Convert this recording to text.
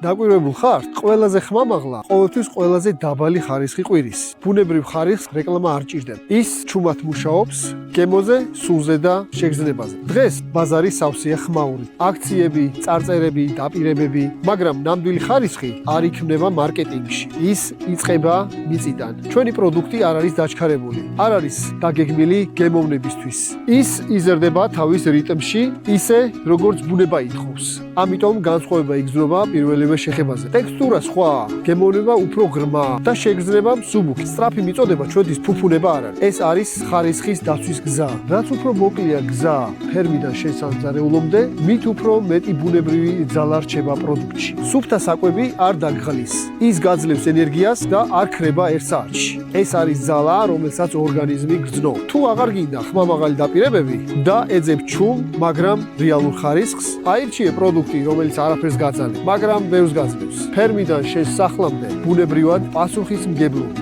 დაკვირვებულ ხართ? ყველაზე ხმამაღლა, ყოველთვის ყველაზე დაბალი ხარისხი ყვირის. ბუნებრივ ხარისხს რეკლამა არ ჭირდება. ის ჩუმად მუშაობს გემოზე, სულზე და შეგრძნებაზე. დღეს ბაზარი სავსეა ხმაური. აქციები, წარწერები, დაპირებები, მაგრამ ნამდვილი ხარისხი არ იქმნება მარკეტინგში. ის იწყება მიწიდან. ჩვენი პროდუქტი არ არის დაჩქარებული, არ არის დაგეგმილი გემოვნებისთვის. ის იზრდება თავის რიტმში, ისე როგორც ბუნება ითხოვს. ამიტომ განსხვავება იგრძნობა პირველივე შეხებაზე. ტექსტურა სხვაა, გემოვნება უფრო ღრმა და შეგრძნება მსუბუქი. სწრაფი მიწოდება ჩვენთვის ფუფუნება არ არის. ეს არის ხარისხის დაცვის გზა. რაც უფრო მოკლეა გზა ფერმიდან შესანძარეულობამდე, მით უფრო მეტი ბუნებრივი ძალა რჩება პროდუქტში. სუფთა საკვები არ დაგღლის. ის გაძლევს ენერგიას და არ ქრება ერთ საათში. ეს არის ძალა, რომელსაც ორგანიზმი გრძნობს. თუ აღარ გინდა ხმამაღალი დაპირებები და ეძებ ჩუმ, მაგრამ რეალურ ხარისხს, აირჩიე პროდუქტი, რომელიც არაფერს გაძალებს, მაგრამ ბევრს გაძლევს. ფერმიდან შესახლამდე ბუნებრივად პასუხისმგებლობა.